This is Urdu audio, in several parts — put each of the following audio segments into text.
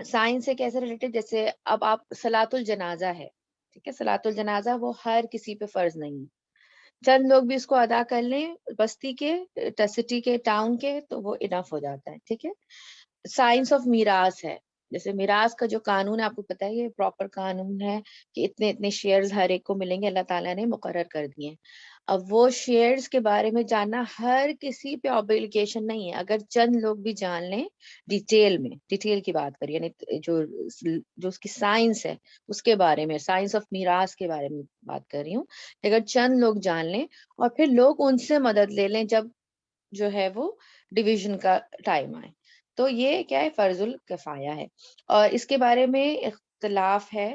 سائنس سے کیسے ریلیٹڈ، جیسے اب آپ صلاۃ الجنازہ ہے، ٹھیک ہے، صلاۃ الجنازہ وہ ہر کسی پہ فرض نہیں ہے، چند لوگ بھی اس کو ادا کر لیں بستی کے، سٹی کے، ٹاؤن کے، تو وہ انف ہو جاتا ہے، ٹھیک ہے۔ سائنس آف میراث ہے، جیسے میراث کا جو قانون ہے آپ کو پتہ ہے، یہ پراپر قانون ہے کہ اتنے اتنے شیئرز ہر ایک کو ملیں گے، اللہ تعالیٰ نے مقرر کر دیے ہیں۔ اب وہ شیئرز کے بارے میں جاننا ہر کسی پہ obligation نہیں ہے، اگر چند لوگ بھی جان لیں ڈیٹیل میں، ڈیٹیل کی بات کریے، یعنی جو اس کی سائنس ہے اس کے بارے میں، سائنس آف میراث کے بارے میں بات کر رہی ہوں، اگر چند لوگ جان لیں اور پھر لوگ ان سے مدد لے لیں جب جو ہے وہ ڈویژن کا ٹائم آئے، تو یہ کیا ہے، فرض الکفایہ ہے۔ اور اس کے بارے میں اختلاف ہے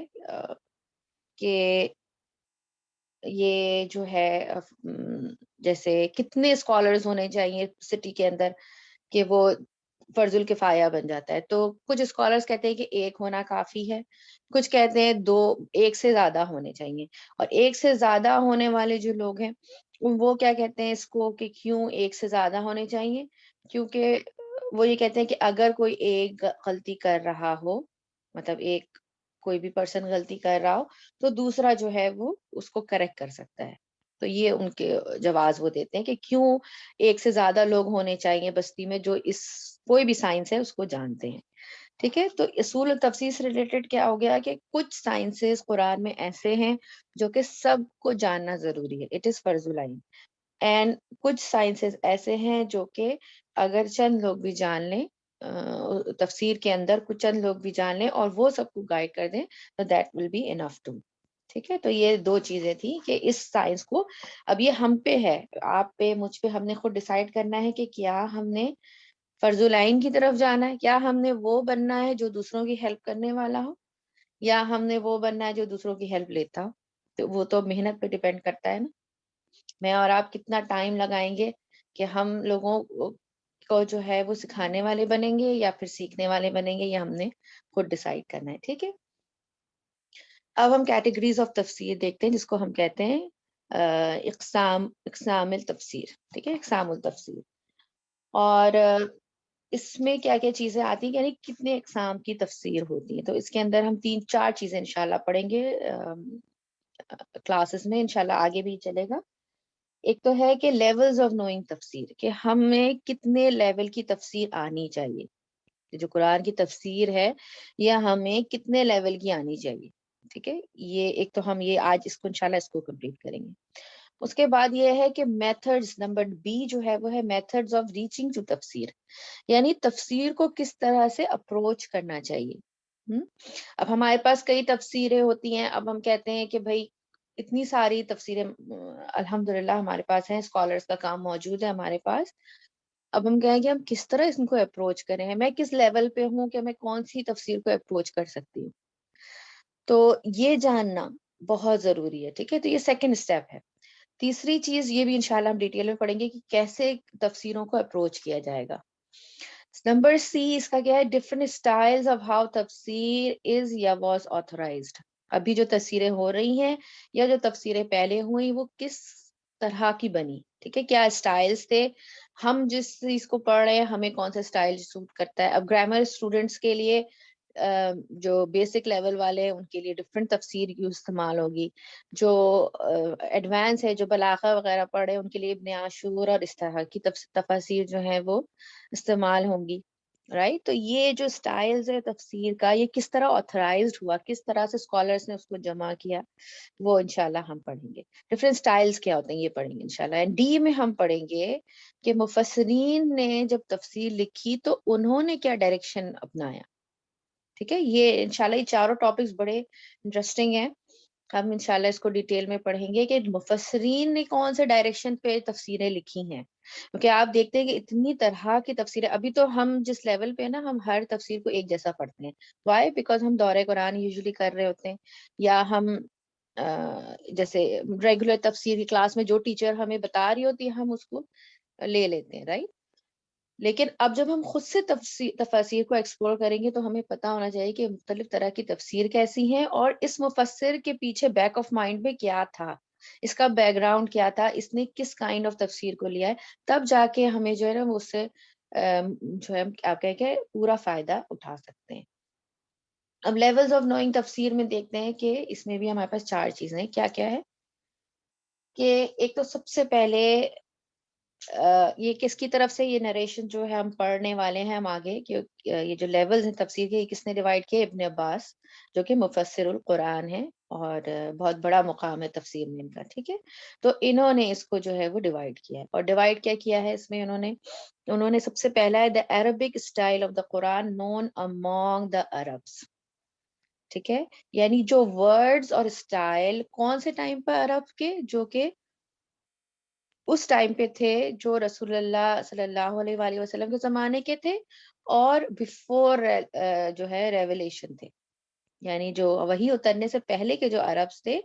کہ یہ جو ہے جیسے کتنے اسکالرز ہونے چاہیے سٹی کے اندر کہ وہ فرض الکفایہ بن جاتا ہے، تو کچھ اسکالرز کہتے ہیں کہ ایک ہونا کافی ہے، کچھ کہتے ہیں دو، ایک سے زیادہ ہونے چاہیے، اور ایک سے زیادہ ہونے والے جو لوگ ہیں وہ کیا کہتے ہیں اس کو کہ کیوں ایک سے زیادہ ہونے چاہیے، کیونکہ وہ یہ کہتے ہیں کہ اگر کوئی ایک غلطی کر رہا ہو، مطلب ایک کوئی بھی پرسن غلطی کر رہا ہو تو دوسرا جو ہے وہ اس کو کریکٹ کر سکتا ہے، تو یہ ان کے جواز وہ دیتے ہیں کہ کیوں ایک سے زیادہ لوگ ہونے چاہیے بستی میں جو اس کوئی بھی سائنس ہے اس کو جانتے ہیں، ٹھیک ہے۔ تو اصول تفسیر سے ریلیٹڈ کیا ہو گیا کہ کچھ سائنسز قرآن میں ایسے ہیں جو کہ سب کو جاننا ضروری ہے، اٹ از فرض العین، اینڈ کچھ سائنسز ایسے ہیں جو کہ اگر چند لوگ بھی جان لیں تفسیر کے اندر کچھ چند لوگ بھی جان لیں اور وہ سب کو گائیڈ کر دیں تو that will be enough to, ٹھیک ہے۔ تو یہ دو چیزیں تھیں کہ اس سائنس کو، اب یہ ہم پہ ہے، آپ پہ، مجھ پہ، ہم نے خود ڈیسائیڈ کرنا ہے کہ کیا ہم نے فرض العین کی طرف جانا ہے، کیا ہم نے وہ بننا ہے جو دوسروں کی ہیلپ کرنے والا ہو، یا ہم نے وہ بننا ہے جو دوسروں کی ہیلپ لیتا ہو، تو وہ تو محنت پہ ڈیپینڈ کرتا ہے نا، میں اور آپ کتنا ٹائم لگائیں گے کہ ہم لوگوں کو جو ہے وہ سکھانے والے بنیں گے یا پھر سیکھنے والے بنیں گے، یہ ہم نے خود ڈیسائیڈ کرنا ہے، ٹھیک ہے۔ اب ہم کیٹیگریز آف تفسیر دیکھتے ہیں جس کو ہم کہتے ہیں اقسام التفسیر، ٹھیک ہے، اقسام التفسیر، اور اس میں کیا کیا چیزیں آتی ہیں، یعنی کتنے اقسام کی تفسیر ہوتی ہے، تو اس کے اندر ہم 3-4 چیزیں انشاءاللہ پڑھیں گے کلاسز میں، انشاءاللہ آگے بھی چلے گا۔ ایک تو ہے کہ لیولز آف نوئنگ تفسیر، کہ ہمیں کتنے لیول کی تفسیر آنی چاہیے، جو قرآن کی تفسیر ہے یہ ہمیں کتنے لیول کی آنی چاہیے، ٹھیک ہے، یہ ایک تو ہم یہ آج اس کو انشاءاللہ اس کو کمپلیٹ کریں گے۔ اس کے بعد یہ ہے کہ میتھڈز، نمبر بی جو ہے وہ ہے میتھڈز آف ریچنگ ٹو تفسیر، یعنی تفسیر کو کس طرح سے اپروچ کرنا چاہیے۔ اب ہمارے پاس کئی تفسیریں ہوتی ہیں، اب ہم کہتے ہیں کہ بھائی اتنی ساری تفسیریں الحمدللہ ہمارے پاس ہیں، اسکالرس کا کام موجود ہے ہمارے پاس، اب ہم کہیں گے ہم کس طرح ان کو اپروچ کریں، میں کس لیول پہ ہوں کہ میں کون سی تفسیر کو اپروچ کر سکتی ہوں، تو یہ جاننا بہت ضروری ہے، ٹھیک ہے، تو یہ سیکنڈ اسٹیپ ہے۔ تیسری چیز یہ بھی انشاءاللہ ہم ڈیٹیل میں پڑھیں گے کہ کیسے تفسیروں کو اپروچ کیا جائے گا۔ نمبر سی اس کا کیا ہے، ڈفرنٹ اسٹائلز آف ہاؤ تفسیر از یا واز آتھورائزڈ، ابھی جو تفسیریں ہو رہی ہیں یا جو تفسیریں پہلے ہوئی وہ کس طرح کی بنی، ٹھیک ہے، کیا اسٹائلز تھے، ہم جس چیز کو پڑھ رہے ہیں ہمیں کون سا اسٹائل سوٹ کرتا ہے۔ اب گرامر اسٹوڈنٹس کے لیے جو بیسک لیول والے ہیں ان کے لیے ڈفرینٹ تفسیر کی استعمال ہوگی، جو ایڈوانس ہے، جو بلاغہ وغیرہ پڑھے ان کے لیے ابن عاشور اور اس طرح کی تفاسیر جو ہیں وہ استعمال ہوں گی، رائٹ۔ تو یہ جو سٹائلز ہے تفسیر کا یہ کس طرح آتھرائزڈ ہوا، کس طرح سے اسکالرس نے اس کو جمع کیا، وہ انشاءاللہ ہم پڑھیں گے۔ ڈفرینٹ سٹائلز کیا ہوتے ہیں یہ پڑھیں گے انشاءاللہ۔ اینڈ ڈی میں ہم پڑھیں گے کہ مفسرین نے جب تفسیر لکھی تو انہوں نے کیا ڈائریکشن اپنایا، ٹھیک ہے، یہ انشاءاللہ یہ چاروں ٹاپکس بڑے انٹرسٹنگ ہیں، ہم انشاءاللہ اس کو ڈیٹیل میں پڑھیں گے کہ مفسرین نے کون سے ڈائریکشن پہ تفسیریں لکھی ہیں، کیونکہ آپ دیکھتے ہیں کہ اتنی طرح کی تفسیریں، ابھی تو ہم جس لیول پہ نا ہم ہر تفسیر کو ایک جیسا پڑھتے ہیں، وائی بیکاز ہم دورہ قرآن یوزلی کر رہے ہوتے ہیں، یا ہم جیسے ریگولر تفسیر کی کلاس میں جو ٹیچر ہمیں بتا رہی ہوتی ہے ہم اس کو لے لیتے ہیں، رائٹ۔ لیکن اب جب ہم خود سے تفاسیر کو ایکسپلور کریں گے تو ہمیں پتہ ہونا چاہیے کہ مختلف طرح کی تفسیر کیسی ہیں اور اس مفسر کے پیچھے بیک آف مائنڈ میں کیا تھا، اس کا بیک گراؤنڈ کیا تھا، اس نے کس کائنڈ آف تفسیر کو لیا ہے، تب جا کے ہمیں جو ہے نا وہ اس سے جو ہے آپ کہہ کے پورا فائدہ اٹھا سکتے ہیں۔ اب لیولز آف نوئنگ تفسیر میں دیکھتے ہیں کہ اس میں بھی ہمارے پاس 4 چیزیں کیا کیا ہے کہ ایک تو سب سے پہلے یہ کس کی طرف سے یہ نریشن جو ہے ہم پڑھنے والے ہیں ہم آگے کہ یہ جو لیولز ہیں تفسیر کے، یہ کس نے ڈیوائڈ کیے؟ ابن عباس، جو کہ مفسر القرآن ہے اور بہت بڑا مقام ہے تفسیر میں ان کا، ٹھیک ہے؟ تو انہوں نے اس کو جو ہے وہ ڈیوائڈ کیا ہے، اور ڈیوائڈ کیا کیا ہے اس میں انہوں نے سب سے پہلا ہے the Arabic style of the Quran known among the Arabs, ٹھیک ہے؟ یعنی جو ورڈز اور اسٹائل کون سے ٹائم پر عرب کے، جو کہ اس ٹائم پہ تھے، جو رسول اللہ صلی اللہ علیہ وآلہ وسلم کے زمانے کے تھے اور بیفور جو ہے ریولیشن تھے، یعنی جو وحی اترنے سے پہلے کے جو عربس تھے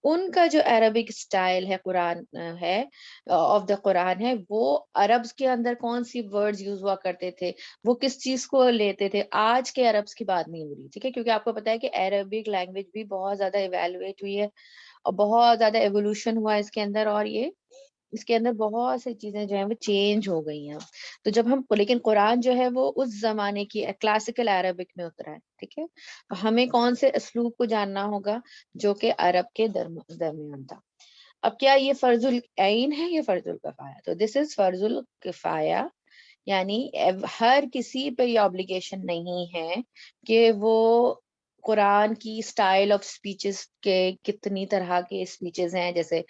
ان کا جو عربک اسٹائل ہے قرآن ہے آف دا قرآن ہے، وہ عربس کے اندر کون سی ورڈز یوز ہوا کرتے تھے، وہ کس چیز کو لیتے تھے، آج کے عربس کی بات نہیں ہو رہی، ٹھیک ہے؟ کیونکہ آپ کو پتا ہے کہ عربک لینگویج بھی بہت زیادہ ایویلویٹ ہوئی ہے اور بہت زیادہ ایوولوشن ہوا ہے اس کے اندر، اور یہ اس کے اندر بہت سی چیزیں جو ہیں وہ چینج ہو گئی ہیں۔ تو جب ہم لیکن قرآن جو ہے وہ اس زمانے کی کلاسیکل عربک میں اترا ہے، ٹھیک ہے؟ تو ہمیں کون سے اسلوب کو جاننا ہوگا جو کہ عرب کے درمیان تھا۔ اب کیا یہ فرض العین ہے یا فرض الکفایہ؟ تو دس از فرض الکفایہ، یعنی ہر کسی پہ یہ obligation نہیں ہے کہ وہ قرآن کی اسٹائل آف اسپیچز کے کتنی طرح کے اسپیچز ہیں، جیسے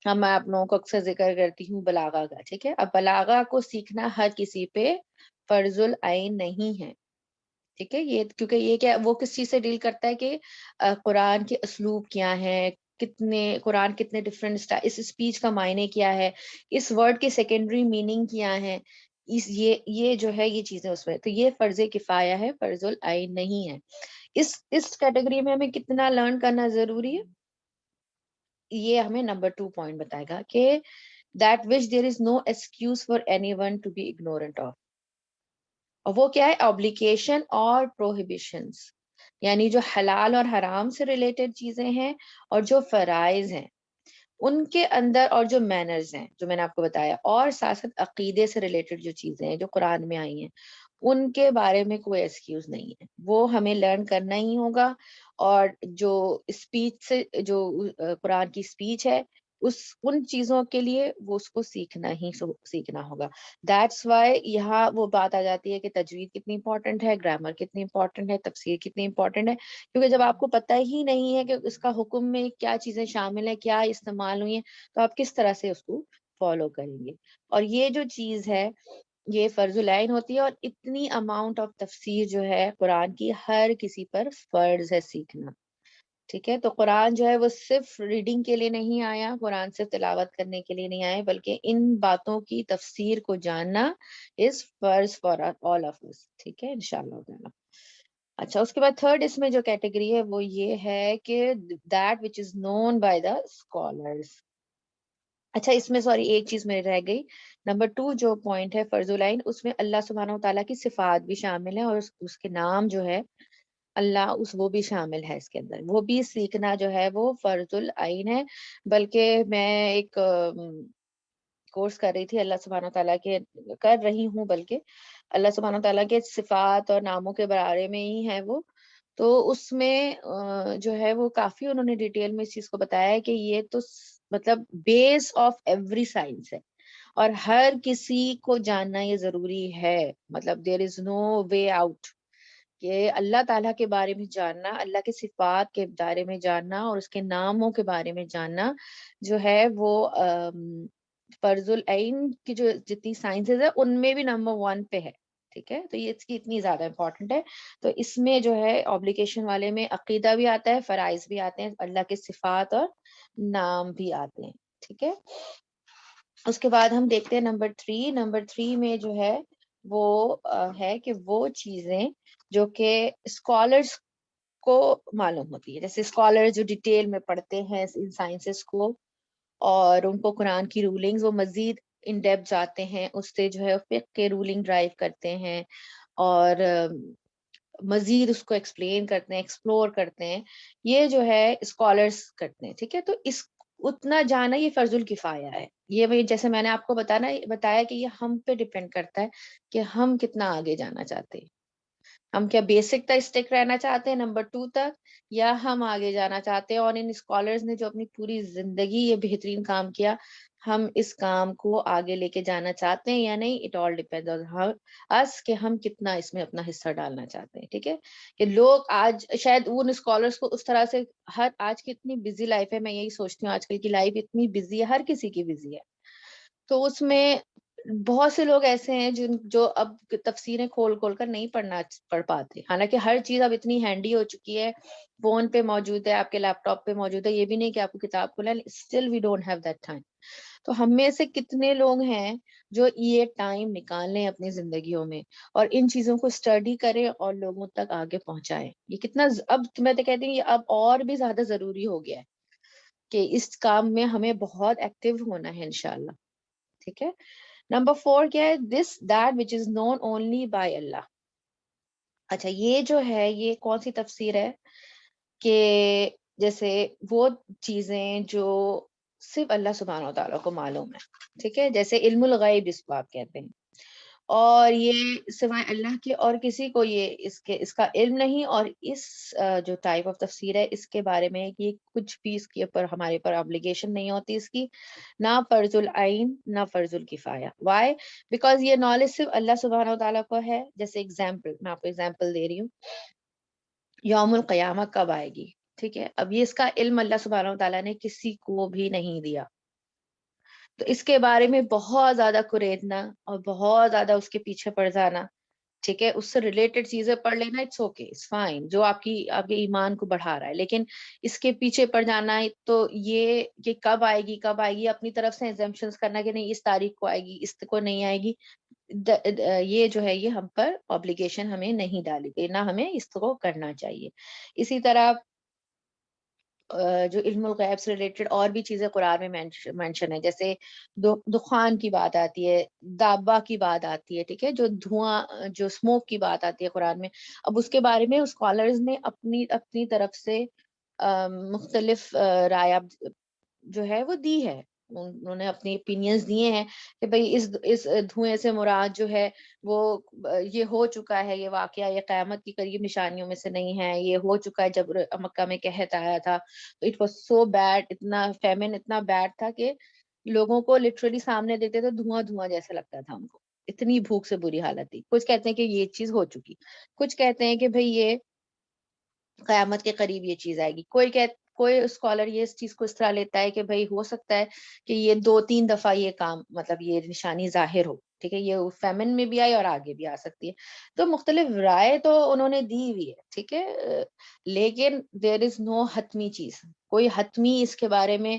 میں آپ لوگوں کو اکثر ذکر کرتی ہوں بلاغہ کا، ٹھیک ہے؟ اب بلاغہ کو سیکھنا ہر کسی پہ فرض العین نہیں ہے، ٹھیک ہے؟ یہ کیونکہ یہ کیا وہ کس چیز سے ڈیل کرتا ہے کہ قرآن کے اسلوب کیا ہے، کتنے قرآن کتنے ڈفرینٹ اس اسپیچ کا معنی کیا ہے، اس ورڈ کے سیکنڈری میننگ کیا ہے، یہ جو ہے یہ چیزیں اس میں، تو یہ فرض کفایہ ہے، فرض العین نہیں ہے۔ اس کیٹیگری میں ہمیں کتنا لرن کرنا ضروری ہے، یہ ہمیں نمبر 2 پوائنٹ بتائے گا کہ that which there is no excuse for anyone to be ignorant of، اور وہ کیا ہے؟ obligation اور prohibitions، یعنی جو حلال اور حرام سے ریلیٹڈ چیزیں ہیں اور جو فرائض ہیں ان کے اندر، اور جو مینرز ہیں جو میں نے آپ کو بتایا، اور ساتھ ساتھ عقیدے سے ریلیٹڈ جو چیزیں ہیں جو قرآن میں آئی ہیں ان کے بارے میں کوئی ایکسکیوز نہیں ہے، وہ ہمیں لرن کرنا ہی ہوگا۔ اور جو اسپیچ سے جو قرآن کی اسپیچ ہے ان چیزوں کے لیے وہ اس کو سیکھنا ہوگا۔ دیٹس وائی یہاں وہ بات آ جاتی ہے کہ تجوید کتنی امپورٹنٹ ہے، گرامر کتنی امپورٹنٹ ہے، تفسیر کتنی امپورٹنٹ ہے، کیونکہ جب آپ کو پتہ ہی نہیں ہے کہ اس کا حکم میں کیا چیزیں شامل ہیں، کیا استعمال ہوئی ہیں، تو آپ کس طرح سے اس کو فالو کریں گے؟ اور یہ جو چیز ہے یہ فرض العین ہوتی ہے، اور اتنی اماؤنٹ آف تفسیر جو ہے قرآن کی ہر کسی پر فرض ہے سیکھنا، ٹھیک ہے؟ تو قرآن جو ہے وہ صرف ریڈنگ کے لیے نہیں آیا، قرآن صرف تلاوت کرنے کے لیے نہیں آیا، بلکہ ان باتوں کی تفسیر کو جاننا از فرض فار آل آف اس، ٹھیک ہے؟ انشاءاللہ تعالی۔ اچھا، اس کے بعد تھرڈ اس میں جو کیٹیگری ہے وہ یہ ہے کہ that which is known by the scholars. اچھا، اس میں سوری ایک چیز میرے رہ گئی، نمبر 2 جو پوائنٹ ہے فرض العین، اس میں اللہ سبحانہ و تعالیٰ کی صفات بھی شامل ہے، اور اس کے نام جو ہے اللہ وہ بھی شامل ہے اس کے اندر، وہ بھی سیکھنا جو ہے وہ فرض العین ہے۔ بلکہ میں ایک کورس کر رہی تھی اللہ سبحانہ و تعالیٰ کے، کر رہی ہوں بلکہ اللہ سبحانہ و تعالیٰ کے صفات اور ناموں کے بارے میں ہی ہے وہ، تو اس میں جو ہے وہ کافی انہوں نے ڈیٹیل میں اس چیز کو بتایا ہے کہ یہ تو مطلب بیس آف ایوری سائنس ہے، اور ہر کسی کو جاننا یہ ضروری ہے، مطلب دیر از نو وے آؤٹ، کہ اللہ تعالیٰ کے بارے میں جاننا، اللہ کے صفات کے بارے میں جاننا اور اس کے ناموں کے بارے میں جاننا جو ہے وہ فرض العین کی جو جتنی سائنسز ہے ان میں بھی نمبر 1 پہ ہے، ٹھیک ہے؟ تو یہ اس کی اتنی زیادہ امپورٹنٹ ہے۔ تو اس میں جو ہے obligation والے میں عقیدہ بھی آتا ہے، فرائض بھی آتے ہیں، اللہ کے صفات اور نام بھی آتے ہیں، ٹھیک ہے؟ اس کے بعد ہم دیکھتے ہیں نمبر 3 میں جو ہے وہ ہے کہ وہ چیزیں جو کہ اسکالرس کو معلوم ہوتی ہے، جیسے اسکالر جو ڈیٹیل میں پڑھتے ہیں ان سائنسز کو اور ان کو قرآن کی رولنگز وہ مزید ان ڈیپتھ جاتے ہیں، اس سے جو ہے فقہ کے رولنگ ڈرائیو کرتے ہیں اور مزید اس کو ایکسپلین کرتے ہیں، ایکسپلور کرتے ہیں، یہ جو ہے اسکالرس کرتے ہیں، ٹھیک ہے؟ تو اس اتنا جانا یہ فرض الکفایہ ہے، یہ وہی جیسے میں نے آپ کو بتایا کہ یہ ہم پہ ڈیپینڈ کرتا ہے کہ ہم کتنا آگے جانا چاہتے ہیں۔ ہم کیا بیسک تک اسٹک رہنا چاہتے ہیں نمبر 2 تک، یا ہم آگے جانا چاہتے ہیں؟ اور ان اسکالرز نے جو اپنی پوری زندگی یہ بہترین کام کیا، ہم اس کام کو آگے لے کے جانا چاہتے ہیں یا نہیں؟ اٹ آل ڈیپینڈ آن اس کہ ہم کتنا اس میں اپنا حصہ ڈالنا چاہتے ہیں. ٹھیک ہے، کہ لوگ آج شاید ان اسکالرس کو اس طرح سے، ہر آج کی اتنی بزی لائف ہے، میں یہی سوچتی ہوں آج کل کی لائف اتنی بزی ہے، ہر کسی کی بزی ہے، تو اس میں بہت سے لوگ ایسے ہیں جو اب تفسیریں کھول کھول کر نہیں پڑھ پاتے، حالانکہ ہر چیز اب اتنی ہینڈی ہو چکی ہے، فون پہ موجود ہے، آپ کے لیپ ٹاپ پہ موجود ہے، یہ بھی نہیں کہ آپ کو کتاب کھولا ہے، still we don't have that time. تو ہم میں سے کتنے لوگ ہیں جو یہ ٹائم نکال لیں اپنی زندگیوں میں اور ان چیزوں کو اسٹڈی کریں اور لوگوں تک آگے پہنچائیں؟ یہ کتنا اب میں تو کہتی ہوں یہ اب اور بھی زیادہ ضروری ہو گیا ہے کہ اس کام میں ہمیں بہت ایکٹیو ہونا ہے انشاءاللہ. ٹھیک ہے. نمبر 4 کیا ہے؟ This that which is known only by اللہ. اچھا، یہ جو ہے یہ کون سی تفسیر ہے؟ کہ جیسے وہ چیزیں جو صرف اللہ سبحانہ و تعالیٰ کو معلوم ہے. ٹھیک ہے، جیسے علم الغیب اس کو آپ کہتے ہیں، اور یہ سوائے اللہ کے اور کسی کو یہ اس کا علم نہیں. اور اس جو ٹائپ آف تفسیر ہے اس کے بارے میں کہ کچھ بھی اس کے اوپر ہمارے اوپر obligation نہیں ہوتی اس کی، نہ فرض العین نہ فرض الکفایہ. وائی؟ بیکاز یہ نالج صرف اللہ سبحانہ و تعالیٰ کو ہے. جیسے اگزامپل، میں آپ کو اگزامپل دے رہی ہوں، یوم القیامہ کب آئے گی؟ ٹھیک ہے، اب یہ اس کا علم اللہ سبحانہ و تعالیٰ نے کسی کو بھی نہیں دیا، تو اس کے بارے میں بہت زیادہ کریدنا اور بہت زیادہ اس کے پیچھے پڑ جانا، ٹھیک ہے، اس سے ریلیٹڈ چیزیں پڑھ لینا، اٹس اوکے، اٹس فائن، جو آپ کے ایمان کو بڑھا رہا ہے. لیکن اس کے پیچھے پڑ جانا تو یہ کب آئے گی کب آئے گی، اپنی طرف سے ایگزمپشنز کرنا کہ نہیں اس تاریخ کو آئے گی، اس کو نہیں آئے گی، یہ جو ہے یہ ہم پر obligation ہمیں نہیں ڈالی گئی، نہ ہمیں اس کو کرنا چاہیے. اسی طرح جو علم الغیب سے ریلیٹڈ اور بھی چیزیں قرآن میں مینشن ہے، جیسے دخان کی بات آتی ہے، دابا کی بات آتی ہے، ٹھیک ہے، جو دھواں جو اسموک کی بات آتی ہے قرآن میں. اب اس کے بارے میں اسکالرز نے اپنی طرف سے مختلف رائے جو ہے وہ دی ہے، انہوں نے اپنی opinions دیے ہیں کہ بھئی اس دھوئیں سے مراد جو ہے وہ یہ ہو چکا ہے، یہ واقعہ یہ قیامت کی قریب نشانیوں میں سے نہیں ہے، یہ ہو چکا ہے جب مکہ میں قحط آیا تھا تو اٹ واز سو بیڈ، اتنا فیمن اتنا بیڈ تھا کہ لوگوں کو لٹرلی سامنے دیتے تھے دھواں دھواں جیسا لگتا تھا ان کو، اتنی بھوک سے بری حالت تھی. کچھ کہتے ہیں کہ یہ چیز ہو چکی، کچھ کہتے ہیں کہ بھئی یہ قیامت کے قریب یہ چیز آئے گی. کوئی اسکالر یہ اس چیز کو اس طرح لیتا ہے کہ بھئی ہو سکتا ہے کہ یہ 2-3 دفعہ یہ کام مطلب یہ نشانی ظاہر ہو، ٹھیک ہے، یہ فیمن میں بھی آئی اور آگے بھی آ سکتی ہے. تو مختلف رائے تو انہوں نے دی ہوئی ہے، ٹھیک ہے، لیکن دیر از نو حتمی چیز، کوئی حتمی اس کے بارے میں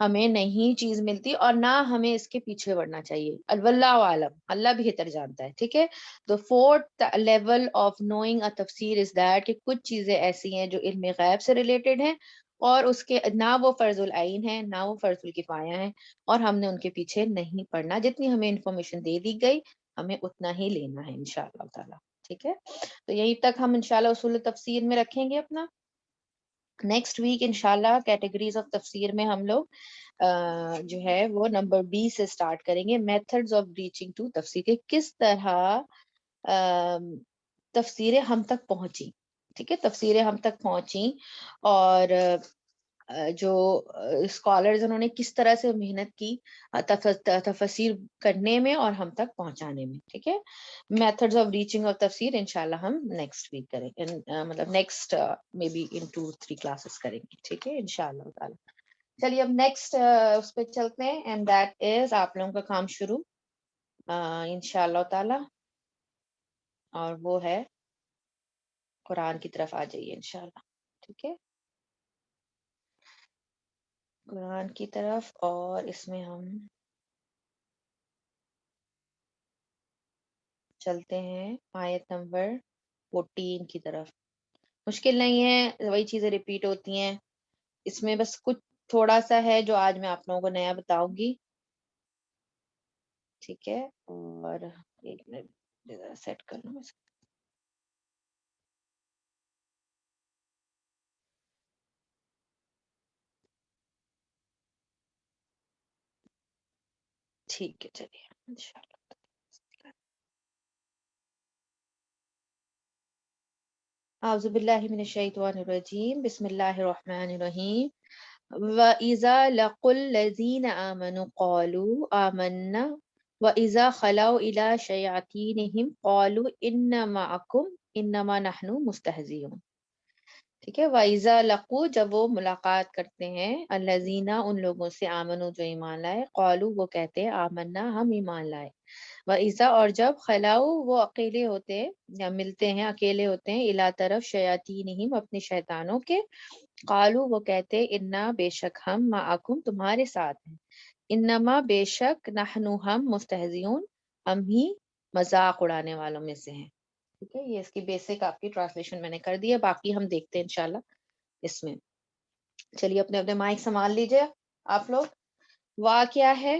ہمیں نہیں چیز ملتی، اور نہ ہمیں اس کے پیچھے بڑھنا چاہیے. واللہ عالم، اللہ بہتر جانتا ہے. ٹھیک ہے. The fourth level of knowing a تفسیر is that کہ کچھ چیزیں ایسی ہیں جو علم غیب سے ریلیٹڈ ہیں اور اس کے نہ وہ فرض العین ہے نہ وہ فرض الکفایہ ہیں، اور ہم نے ان کے پیچھے نہیں پڑھنا. جتنی ہمیں انفارمیشن دے دی گئی ہمیں اتنا ہی لینا ہے انشاءاللہ تعالی. ٹھیک ہے، تو یہیں تک ہم انشاءاللہ اصول تفسیر میں رکھیں گے اپنا. نیکسٹ ویک انشاءاللہ کیٹیگریز آف تفسیر میں ہم لوگ جو ہے وہ نمبر 20 سے سٹارٹ کریں گے، میتھڈز آف ریچنگ ٹو تفسیر، کے کس طرح تفسیریں ہم تک پہنچی. ٹھیک ہے، تفسیریں ہم تک پہنچی اور جو اسکالرز انہوں نے کس طرح سے محنت کی تفسیر کرنے میں اور ہم تک پہنچانے میں. ٹھیک ہے، میتھڈز آف ریچنگ آف تفسیر انشاءاللہ ہم نیکسٹ ویک کریں گے، مطلب next maybe in 2-3 classes کریں گے. ٹھیک ہے انشاءاللہ تعالی. چلیے اب نیکسٹ اس پہ چلتے ہیں، اینڈ دیٹ از آپ لوگوں کا کام شروع انشاءاللہ تعالی، اور وہ ہے قرآن کی طرف آ جائیے انشاءاللہ. ٹھیک ہے، قرآن کی طرف، اور اس میں ہم چلتے ہیں آیت نمبر 14 کی طرف. مشکل نہیں ہے، وہی چیزیں ریپیٹ ہوتی ہیں، اس میں بس کچھ تھوڑا سا ہے جو آج میں آپ لوگوں کو نیا بتاؤں گی. ٹھیک ہے، اور ایک منٹ سیٹ کر لوں. ٹھیک ہے چلیے انشاءاللہ. اعوذ باللہ من الشیطان الرجیم، بسم اللہ الرحمن الرحیم۔ وَإِذَا لَقُوا الَّذِينَ آمَنُوا قَالُوا آمَنَّا وَإِذَا خَلَوْا إِلَى شَيَاطِینِهِمْ قَالُوا إِنَّا مَعَكُمْ إِنَّمَا نَحْنُ مُسْتَهْزِئُونَ۔ ٹھیک ہے، وَإِذَا لَقُوا جب وہ ملاقات کرتے ہیں، الَّذِينَ ان لوگوں سے، آمنوا جو ایمان لائے، قالوا وہ کہتے ہیں، آمنا ہم ایمان لائے، وَإِذَا اور جب خلاؤ وہ اکیلے ہوتے ہیں یا ملتے ہیں، اکیلے ہوتے ہیں، الا طرف شیاطینہم اپنے شیطانوں کے، قالوا وہ کہتے، انا بے شک ہم، معکم تمہارے ساتھ ہیں، انما بے شک، نحنو ہم، مستہزئون ہم ہی مذاق اڑانے والوں میں سے ہیں۔ ٹھیک ہے، یہ اس کی بیسک آپ کی ٹرانسلیشن میں نے کر دی ہے، باقی ہم دیکھتے ہیں انشاءاللہ اس میں۔ چلیے اپنے اپنے مائک سنبھال لیجئے آپ لوگ۔ واہ کیا ہے؟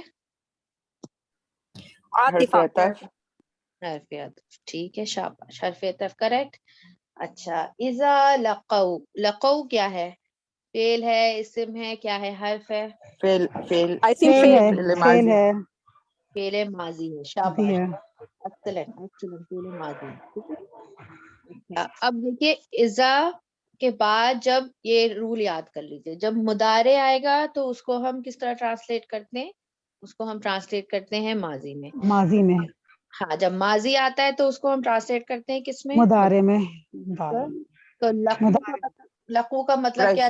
حرف عاطفہ عطف، حرف عطف، ٹھیک ہے، شاباش، حرف عطف کریکٹ۔ اچھا، اذا لقوا، لقوا کیا ہے؟ فعل ہے، اسم ہے، کیا ہے؟ حرف ہے، فعل فعل آئی تھنک فعل ہے، فعل فعل ماضی، ہے، فعل ماضی ہے، جی شاباش، ہے۔ ایکسلنٹ ایکسلنٹ، فعل ماضی ہے، ٹھیک ہے۔ اچھا، اب دیکھیے اذا کے بعد جب یہ رول یاد کر لیجیے، جب مضارع آئے گا تو اس کو ہم کس طرح ٹرانسلیٹ کرتے ہیں؟ اس کو ہم ٹرانسلیٹ کرتے ہیں ماضی میں۔ ماضی میں، ہاں، جب ماضی آتا ہے تو اس کو ہم ٹرانسلیٹ کرتے ہیں کس میں؟ مضارع میں، تو لقو کا مطلب کیا؟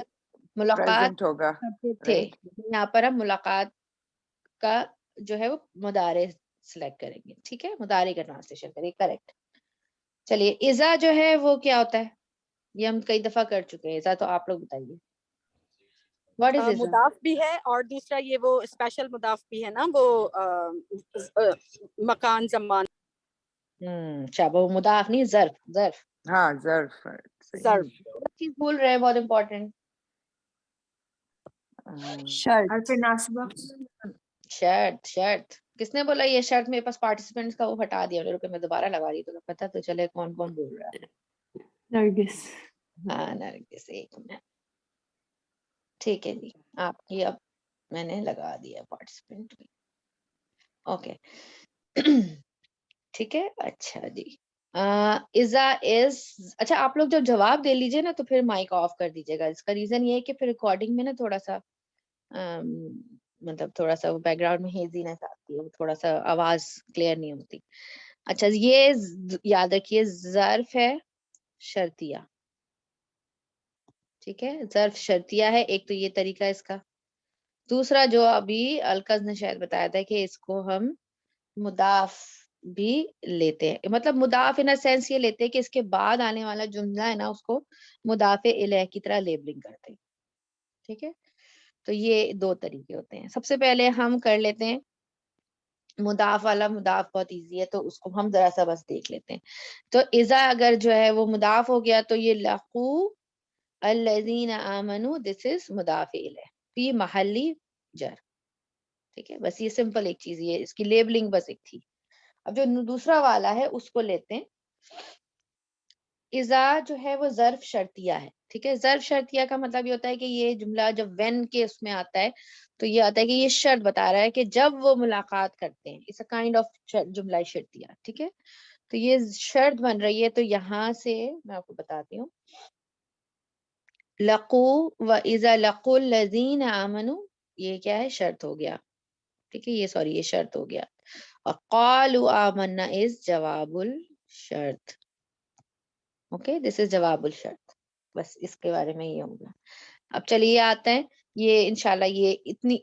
ملاقات پریزنٹ ہوگا، کرتے تھے، رائٹ۔ یہاں پر ہم ملاقات کا جو ہے وہ مضارع سلیکٹ کریں گے، ٹھیک ہے، مضارع کا ٹرانسلیشن کریں، کریکٹ۔ چلیے اذا جو ہے وہ کیا ہوتا ہے؟ یہ ہم کئی دفعہ کر چکے ہیں، اذا تو آپ لوگ بتائیے، واٹ از اذا؟ مضاف بھی ہے اور دوسرا یہ وہ اسپیشل مضاف بھی ہے نا، وہ مکان زمان شابہ، مضاف نہیں، ظرف، ظرف، ہاں ظرف، ظرف۔ ایک چیز بھول رہے ہیں بہت امپورٹنٹ، شرط، حرف ناصبہ، شرط، شرط کس نے بولا؟ یہ شرط میرے پاس پارٹیسپینٹس کا وہ ہٹا دیا، میں دوبارہ لگا رہی تو پتا تو چلے کون کون بول رہا ہے۔ نرگس۔ ہاں نرگس، ایک منٹ، ٹھیک ہے جی، آپ کی اب میں نے لگا دیا پارٹیسپینٹ، اوکے ٹھیک ہے۔ اچھا جی، اذا از، اچھا آپ لوگ جب جواب دے لیجئے نا تو پھر مائک آف کر دیجیے گا، اس کا ریزن یہ ہے کہ پھر ریکارڈنگ میں نا تھوڑا سا مطلب تھوڑا سا بیک گراؤنڈ میں ہیزینس آتی ہے، تھوڑا سا آواز کلیئر نہیں ہوتی۔ اچھا، یہ یاد رکھیے ظرف ہے شرطیہ، ٹھیک ہے، ظرف شرطیہ ہے، ایک تو یہ طریقہ اس کا، دوسرا جو ابھی القز نے شاید بتایا تھا کہ اس کو ہم مضاف بھی لیتے ہیں، مطلب مضاف ان سینس یہ لیتے ہیں کہ اس کے بعد آنے والا جملہ ہے نا اس کو مضاف الیہ کی طرح لیبلنگ کرتے ہیں، ٹھیک ہے۔ تو یہ دو طریقے ہوتے ہیں۔ سب سے پہلے ہم کر لیتے ہیں مضاف والا، مضاف بہت ایزی ہے تو اس کو ہم ذرا سا بس دیکھ لیتے ہیں۔ تو اذا اگر جو ہے وہ مضاف ہو گیا تو یہ لقو الذین آمنوا، دس از مضاف الیہ فی محلی جر، ٹھیک ہے، بس یہ سمپل ایک چیز، یہ اس کی لیبلنگ بس ایک تھی۔ اب جو دوسرا والا ہے اس کو لیتے ہیں، اذا جو ہے وہ ظرف شرطیہ ہے، ٹھیک ہے، ظرف شرطیہ کا مطلب یہ ہوتا ہے کہ یہ جملہ جب وین کے اس میں آتا ہے تو یہ آتا ہے کہ یہ شرط بتا رہا ہے کہ جب وہ ملاقات کرتے ہیں، اٹس اے کائنڈ آف جملہ شرطیہ، ٹھیک ہے، تو یہ شرط بن رہی ہے۔ تو یہاں سے میں آپ کو بتاتی ہوں، لقو و اذا لقوا الذین آمنوا، یہ کیا ہے؟ شرط ہو گیا، ٹھیک ہے، یہ سوری یہ شرط ہو گیا، اور قالوا آمنا از جواب الشرط، اوکے، دس از جواب الشرط، بس اس کے بارے میں یہ ہوگا۔ اب چلیے آتے ہیں، یہ انشاءاللہ یہ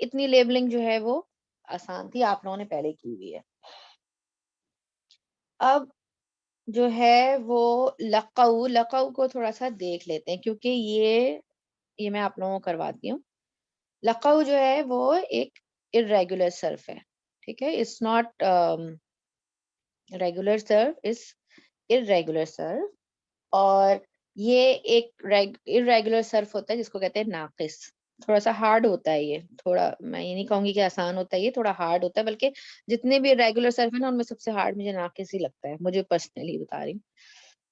اتنی لیبلنگ جو ہے وہ آسان تھی، آپ لوگوں نے پہلے کی ہوئی ہے۔ اب جو ہے وہ لقو کو تھوڑا سا دیکھ لیتے ہیں، کیونکہ یہ میں آپ لوگوں کو کرواتی ہوں۔ لقو جو ہے وہ ایک irregular صرف ہے، ٹھیک ہے، it's not regular صرف، it's irregular صرف، اور یہ ایک irregular صرف ہوتا ہے جس کو کہتے ہیں ناقص، تھوڑا سا ہارڈ ہوتا ہے یہ، تھوڑا میں یہ نہیں کہوں گی کہ آسان ہوتا ہے، یہ تھوڑا ہارڈ ہوتا ہے، بلکہ جتنے بھی ریگولر صرف ہیں نا ان میں سب سے ہارڈ مجھے ناقص ہی لگتا ہے، مجھے پرسنلی بتا رہی ہوں۔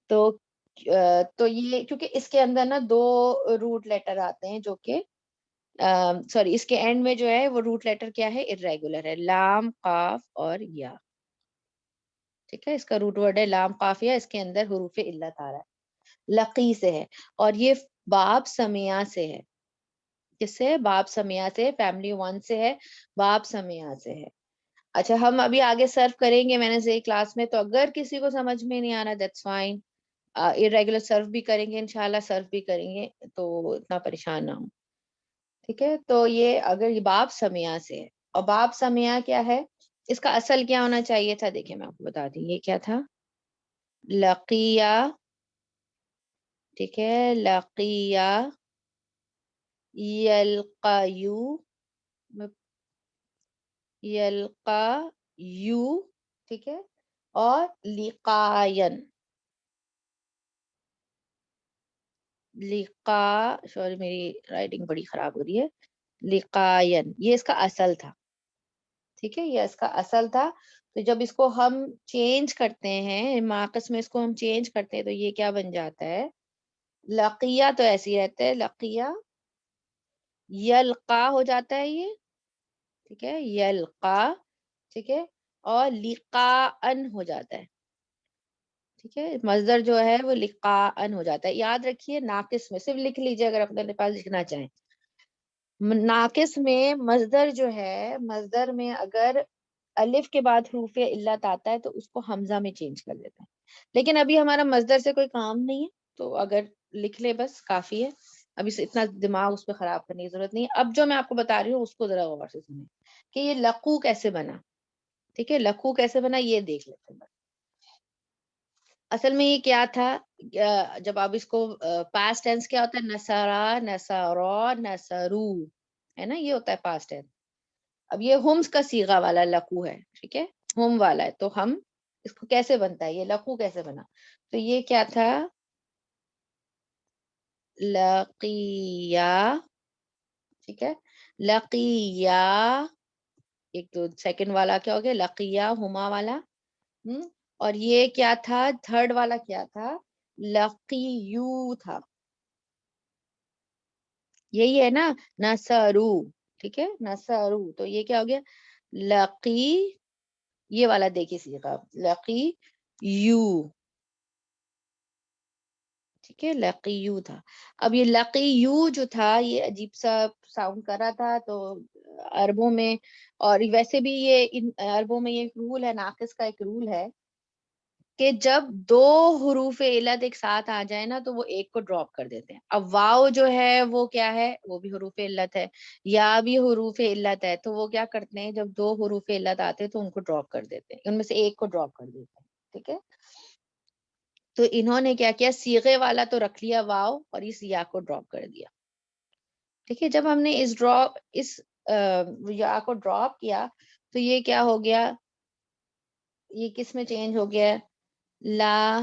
تو یہ کیونکہ اس کے اندر نا دو روٹ لیٹر آتے ہیں جو کہ سوری اس کے اینڈ میں جو ہے وہ روٹ لیٹر کیا ہے؟ irregular ہے، لام، قاف اور یا، ٹھیک ہے، اس کا روٹ ورڈ ہے لام، قاف، یا، اس کے اندر حروف علت آ رہا ہے۔ لقی سے ہے، اور یہ باب سمیہ سے ہے. کس سے؟ باب سمیہ سے، فیملی ون سے ہے، باب سمیہ سے ہے. اچھا ہم ابھی آگے سرف کریں گے میں نے کلاس میں، تو اگر کسی کو سمجھ میں نہیں آ رہا دیٹس فائن. ارریگولر سرف بھی کریں گے انشاءاللہ، سرف بھی کریں گے، تو اتنا پریشان نہ ہوں. ٹھیک ہے، تو یہ اگر یہ باب سمیہ سے ہے، اور باب سمیہ کیا ہے، اس کا اصل کیا ہونا چاہیے تھا، دیکھیں میں آپ کو بتا دوں یہ کیا تھا. لقیہ، ٹھیک ہے، لقیہ یلقیو، یلقا یو، ٹھیک ہے، اور لقاین، لقا، سوری میری رائٹنگ بڑی خراب ہو رہی ہے، لقاین، یہ اس کا اصل تھا. ٹھیک ہے، یہ اس کا اصل تھا. تو جب اس کو ہم چینج کرتے ہیں ماقص میں، اس کو ہم چینج کرتے ہیں تو یہ کیا بن جاتا ہے، لقیہ تو ایسے ہی رہتا ہے، لقیہ یلقا ہو جاتا ہے یہ. ٹھیک ہے، یلقا، ٹھیک ہے، اور لقاءن ہو جاتا ہے. ٹھیک ہے، مصدر جو ہے وہ لقاءن ہو جاتا ہے. یاد رکھیے ناقص میں صرف لکھ لیجیے اگر اپنے پاس لکھنا چاہیں. ناقص میں مصدر جو ہے، مصدر میں اگر الف کے بعد حروف علت آتا ہے تو اس کو حمزہ میں چینج کر دیتے ہیں. لیکن ابھی ہمارا مصدر سے کوئی کام نہیں ہے، تو اگر لکھ لے بس کافی ہے. ابھی سے اتنا دماغ اس پہ خراب کرنے کی ضرورت نہیں ہے. اب جو میں آپ کو بتا رہی ہوں اس کو ذرا غور سے سنیں کہ یہ لقو کیسے بنا. ٹھیک ہے، لقو کیسے بنا یہ دیکھ لیتے ہیں. اصل میں یہ کیا تھا، جب آپ اس کو پاسٹ ٹینس کیا ہوتا ہے، نصرا، نصرا، نصرو، ہے نا، یہ ہوتا ہے پاسٹ ٹینس. اب یہ ہومس کا صیغہ والا لقو ہے، ٹھیک ہے، ہوم والا ہے. تو ہم اس کو کیسے بنتا ہے، یہ لقو کیسے بنا، تو یہ کیا تھا، لقیہ، ٹھیک ہے، لقیہ، ایک تو سیکنڈ والا کیا ہو گیا لقیہ ہما والا، اور یہ کیا تھا تھرڈ والا کیا تھا، لقیو تھا. یہی ہے نا، نصرو، ٹھیک ہے، نصرو. تو یہ کیا ہو گیا، لقی، یہ والا دیکھیے صیغہ، لقی یو، ٹھیک ہے، لقیو تھا. اب یہ لقیو جو تھا یہ عجیب سا ساؤنڈ کر رہا تھا. تو عربوں میں، اور ویسے بھی یہ عربوں میں یہ ایک رول ہے، ناقص کا ایک رول ہے کہ جب دو حروف علت ایک ساتھ آ جائے نا تو وہ ایک کو ڈراپ کر دیتے ہیں. اب واو جو ہے وہ کیا ہے، وہ بھی حروف علت ہے، یا بھی حروف علت ہے. تو وہ کیا کرتے ہیں، جب دو حروف علت آتے ہیں تو ان کو ڈراپ کر دیتے ہیں، ان میں سے ایک کو ڈراپ کر دیتے ہیں. ٹھیک ہے، تو انہوں نے کیا کیا، صیغے والا تو رکھ لیا واو، اور اس یا کو ڈراپ کر دیا. ٹھیک ہے، جب ہم نے اس یا کو ڈراپ کیا تو یہ کیا ہو گیا، یہ کس میں چینج ہو گیا، لا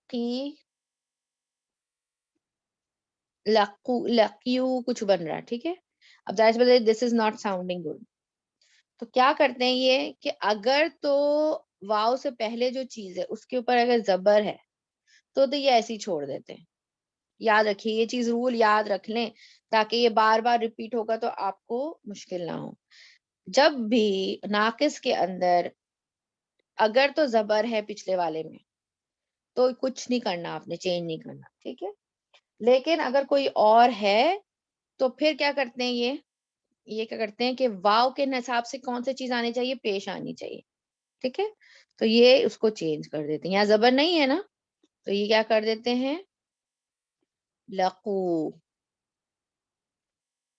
کی، لقیو کچھ بن رہا ہے. ٹھیک ہے، اب ظاہر سی بات ہے دس از ناٹ ساؤنڈنگ گڈ. تو کیا کرتے ہیں یہ کہ اگر تو واو سے پہلے جو چیز ہے اس کے اوپر اگر زبر ہے تو یہ ایسے ہی چھوڑ دیتے ہیں. یاد رکھیے یہ چیز رول یاد رکھ لیں تاکہ یہ بار بار ریپیٹ ہوگا تو آپ کو مشکل نہ ہو. جب بھی ناقص کے اندر اگر تو زبر ہے پچھلے والے میں تو کچھ نہیں کرنا، آپ نے چینج نہیں کرنا. ٹھیک ہے، لیکن اگر کوئی اور ہے تو پھر کیا کرتے ہیں، یہ کیا کرتے ہیں کہ واو کے حساب سے کون سی چیز آنی چاہیے، پیش آنی چاہیے. ٹھیک ہے، تو یہ اس کو چینج کر دیتے ہیں. یہاں زبر نہیں ہے نا تو یہ کیا کر دیتے ہیں، لقو.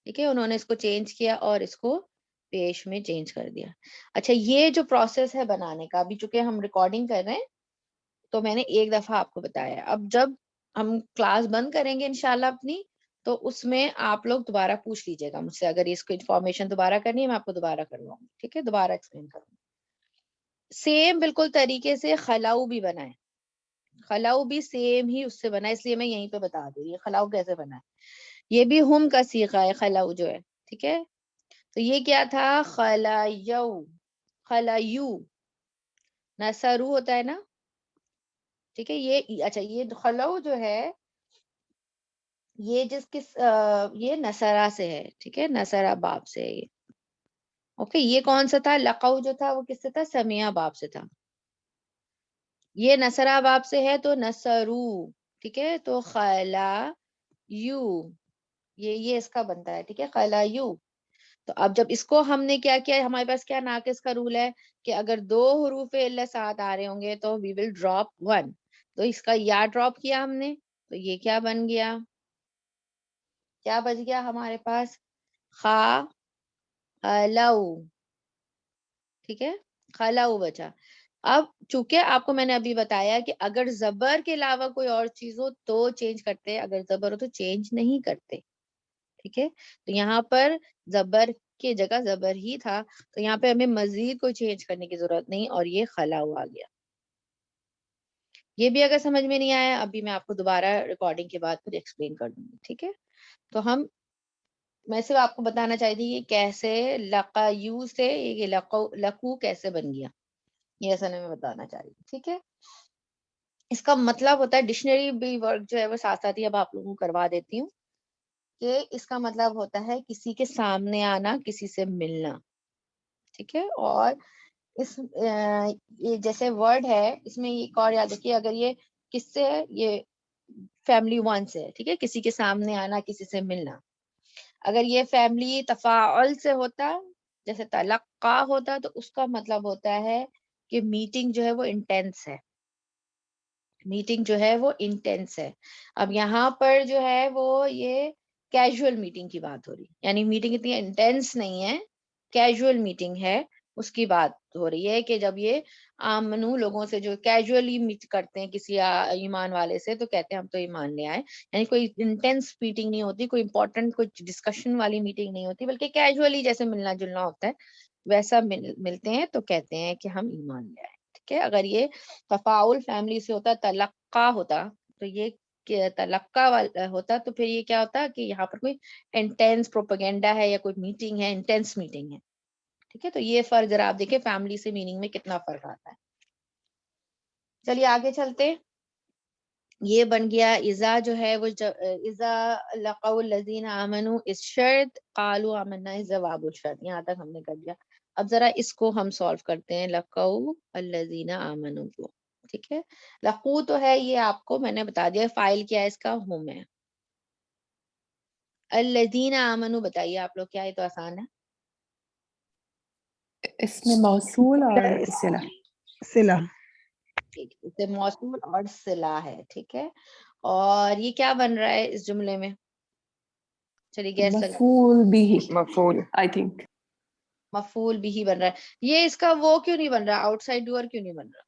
ٹھیک ہے، انہوں نے اس کو چینج کیا اور اس کو پیش میں چینج کر دیا. اچھا یہ جو پروسیس ہے بنانے کا، ابھی چونکہ ہم ریکارڈنگ کر رہے ہیں تو میں نے ایک دفعہ آپ کو بتایا. اب جب ہم کلاس بند کریں گے انشاءاللہ اپنی، تو اس میں آپ لوگ دوبارہ پوچھ لیجیے گا مجھ سے، اگر اس کو انفارمیشن دوبارہ کرنی ہے میں آپ کو دوبارہ کرواؤں گی. ٹھیک ہے، دوبارہ ایکسپلین کروں. سیم بالکل طریقے سے خلاؤ بھی بنا ہے، خلاؤ بھی سیم ہی اس سے بنا ہے، اس لیے میں یہیں پہ بتا دوں یہ خلاؤ کیسے بنا ہے. یہ بھی ہم کا صیغہ ہے خلاؤ جو ہے. ٹھیک ہے، تو یہ کیا تھا، خلایو، خلایو، نصرو ہوتا ہے نا. ٹھیک ہے، یہ اچھا یہ خلو جو ہے یہ یہ نصرہ سے ہے. ٹھیک ہے، نصرہ باب سے ہے یہ. اوکے، یہ کون سا تھا، لقو جو تھا وہ کس سے تھا، سمیہ باب سے تھا. یہ نصرہ باب سے ہے تو نصرو. ٹھیک ہے. تو خلا یو یہ اس کا بنتا ہے. ٹھیک ہے, خلا یو. تو اب جب اس کو ہم نے کیا کیا, ہمارے پاس کیا ناقص کا رول ہے کہ اگر 2 حروف علت ساتھ آ رہے ہوں گے تو وی ول ڈراپ 1. تو اس کا یا ڈراپ کیا ہم نے, تو یہ کیا بن گیا, کیا بچ گیا ہمارے پاس, خا خلو. ٹھیک ہے, خلو بچا. اب چونکہ آپ کو میں نے ابھی بتایا کہ اگر زبر کے علاوہ کوئی اور چیز ہو تو چینج کرتے ہیں, اگر زبر ہو تو چینج نہیں کرتے. ٹھیک ہے, تو یہاں پر زبر کی جگہ زبر ہی تھا, تو یہاں پہ ہمیں مزید کوئی چینج کرنے کی ضرورت نہیں, اور یہ خلاؤ آ گیا. یہ بھی اگر سمجھ میں نہیں آیا, ابھی میں آپ کو دوبارہ ریکارڈنگ کے بعد پھر ایکسپلین کر دوں گی. ٹھیک ہے, تو میں صرف آپ کو بتانا چاہتی تھی کہ کیسے لقیو سے یہ لقو کیسے بن گیا, یہ اصل میں بتانا چاہ رہی تھی. ٹھیک ہے, اس کا مطلب ہوتا ہے, ڈکشنری بھی ورک جو ہے وہ ساتھ ساتھ ہی اب آپ لوگوں کو کروا دیتی ہوں, کہ اس کا مطلب ہوتا ہے کسی کے سامنے آنا, کسی سے ملنا. ٹھیک ہے, اور اس یہ جیسے ورڈ ہے اس میں ایک اور یاد رکھیے, اگر یہ کس سے ہے, یہ فیملی 1 سے ہے. ٹھیک ہے, کسی کے سامنے آنا, کسی سے ملنا. اگر یہ فیملی تفاعل سے ہوتا, جیسے تلقا ہوتا, تو اس کا مطلب ہوتا ہے کہ میٹنگ جو ہے وہ انٹینس ہے, میٹنگ جو ہے وہ انٹینس ہے. اب یہاں پر جو ہے وہ یہ کیجول میٹنگ کی بات ہو رہی, یعنی میٹنگ اتنی انٹینس نہیں ہے, کیجول میٹنگ ہے, اس کی بات ہو رہی ہے. کہ جب یہ آمنو لوگوں سے جو کیجولی میٹ کرتے ہیں کسی ایمان والے سے, تو کہتے ہیں ہم تو ایمان لے آئے, یعنی کوئی انٹینس میٹنگ نہیں ہوتی, کوئی امپورٹنٹ کوئی ڈسکشن والی میٹنگ نہیں ہوتی, بلکہ کیجولی جیسے ملنا جلنا ہوتا ہے ویسا ملتے ہیں, تو کہتے ہیں کہ ہم ایمان لے آئے. ٹھیک ہے, اگر یہ تفاعل فیملی سے ہوتا, تلقا ہوتا, تو یہ تلقا والا ہوتا, تو پھر یہ کیا ہوتا کہ یہاں پر کوئی انٹینس پروپیگنڈا ہے یا کوئی میٹنگ ہے, انٹینس میٹنگ ہے. ٹھیک ہے, تو یہ فرق ذرا آپ دیکھیں فیملی سے میننگ میں کتنا فرق آتا ہے. چلیے آگے چلتے. یہ بن گیا اذا جو ہے وہ اذا لقوا الذین آمنوا, اس شرط قالوا آمنا اس جواب الشرط, یہاں تک ہم نے کر دیا. اب ذرا اس کو ہم سولو کرتے ہیں, لقوا الذین آمنوا کو. ٹھیک ہے, لقو تو ہے یہ آپ کو میں نے بتا دیا, فائل کیا ہے اس کا, ہم ہے. الذین آمنوا بتائیے آپ لوگ, کیا ہے, تو آسان ہے. اس میں موصول اور صلہ. صلہ. اسے موصول اور صلہ ہے. ٹھیک ہے, اور یہ کیا بن رہا ہے اس جملے میں, چلیے گیس لگ. مفعول بھی, مفعول. آئی تھنک مفعول بھی بن رہا ہے. یہ اس کا وہ کیوں نہیں بن رہا, آؤٹ سائڈ ڈوئر کیوں نہیں بن رہا؟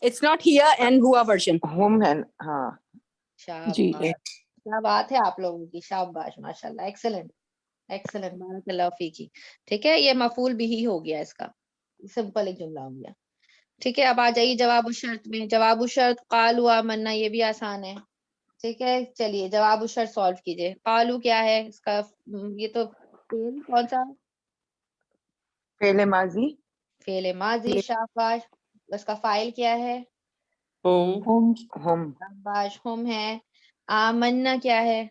It's not here and hua version. ہم ہے, ہاں. جی. شاباش, کیا بات ہے آپ لوگوں کی, شاباش, ماشاءاللہ, ایکسلنٹ ایکسلنٹ, بارک اللہ فیکی. ٹھیک ہے, یہ مفعول بھی ہو گیا, اس کا سمپل ایک جملہ ہو گیا. ٹھیک ہے, اب آ جائیے جواب الشرط میں. جواب الشرط قالوا آمنا, یہ بھی آسان ہے. ٹھیک ہے, چلیے جواب الشرط سولو کیجئے. قالو کیا ہے اس کا, یہ تو فعل کون سا, فعل ماضی. فعل ماضی, شاباش. اس کا فاعل کیا ہے, ہم. ہم. شاباش, ہم ہے. آمنا کیا ہے,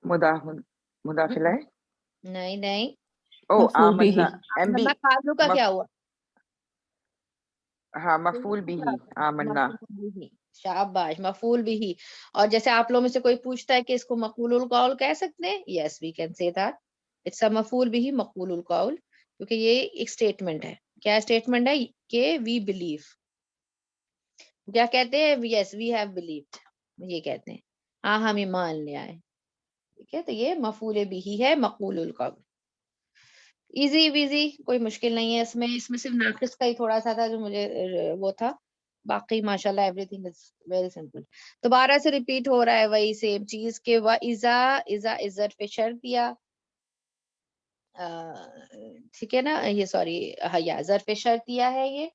مداخلہ ہے. نہیں نہیں, او مفعول بھی. آمنا, ایم بی. آمنا قالو کا کیا ہوا, ہاں, مفعول بھی آمنا. مفعول بھی, شاباش, مفعول بھی. اور جیسے آپ لوگوں میں سے کوئی پوچھتا ہے کہ اس کو مقبول القول کہہ سکتے ہیں, yes we can say that it's a مفعول بھی مقبول القول, کیونکہ یہ ایک اسٹیٹمنٹ ہے. کیا اسٹیٹمنٹ ہے, کہ وی بلیو, کیا کہتے ہیں, یس وی ہیو بلیوڈ, یہ کہتے ہیں ہاں ہم ایمان لے آئے. ٹھیک ہے, تو یہ مفعول بھی ہے مقبول القول. ایزی ویزی, کوئی مشکل نہیں ہے اس میں صرف ناقص کا ہی تھوڑا سا تھا جو مجھے وہ تھا, باقی ماشاءاللہ every thing is very simple. دوبارہ سے ریپیٹ ہو رہا ہے وہی سیم چیز کہ اذا ظرف شرط دیا, ٹھیک ہے نا, یہ سوری یا ظرف شرط دیا ہے یہ,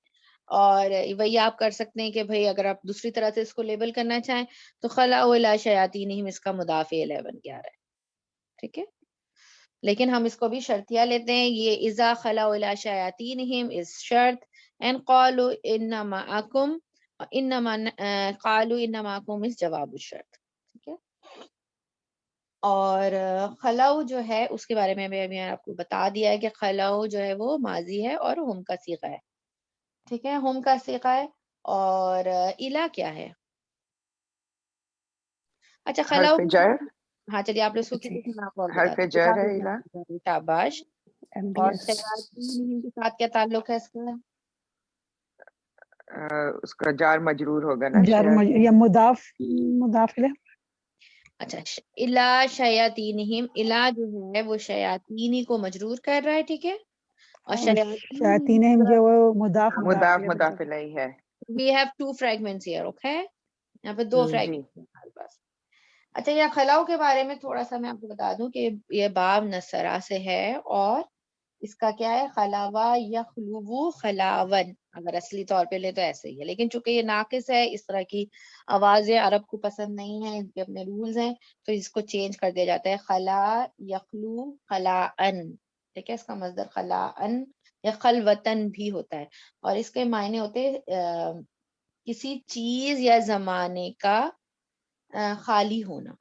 اور وہی آپ کر سکتے ہیں کہ بھئی اگر آپ دوسری طرح سے اس کو لیبل کرنا چاہیں تو خلا الی شیاطینہم, اس کا مضاف الیہ بن کے آ رہا ہے. ٹھیک ہے, لیکن ہم اس کو بھی شرطیہ لیتے ہیں. یہ اذا خلا الی شیاطینہم اس شرط, ان قالوا انما معکم, انما قالوا انما معکم اس جواب الشرط. ٹھیک ہے, اور خلو جو ہے اس کے بارے میں میں نے آپ کو بتا دیا ہے کہ خلو جو ہے وہ ماضی ہے اور ہم کا صیغہ ہے. ٹھیک ہے, ہم کا صیغہ ہے, اور الا کیا ہے؟ اچھا حرف خلاؤ، جر، ہاں چلیے آپ نے اس کو جی کسی نام اور بتا حرف دیں. جر ہے الا. شاباش. اور MBS شیاطین کے ساتھ کیا تعلق ہے اس کا؟ اس کا جار مجرور ہوگا نا جار شیاطین. یا مضاف الیہ. اچھا الا شیاطینہم، الا جو ہے وہ شیاطینی کو مجرور کر رہا ہے، ٹھیک ہے. اور شیاطین جو وہ مضاف مضاف الیہ مضاف الیہ ہے. we have two fragments here, okay. یہاں پہ دو جی fragments ہیں ہمارے پاس. اچھا یہ خلاؤ کے بارے میں تھوڑا سا میں آپ کو بتا دوں کہ یہ باب نصرہ سے ہے اور اس کا کیا ہے خلاوا یخلو خلاون، اگر اصلی طور پہ لے تو ایسے ہی ہے، لیکن چونکہ یہ ناقص ہے، اس طرح کی آوازیں عرب کو پسند نہیں ہیں، ان کے اپنے رولز ہیں، تو اس کو چینج کر دیا جاتا ہے خلا یخلو خلاءن، ٹھیک ہے. اس کا مصدر خلاءن یا خلوتن بھی ہوتا ہے، اور اس کے معنی ہوتے کسی چیز یا زمانے کا خالی ہونا،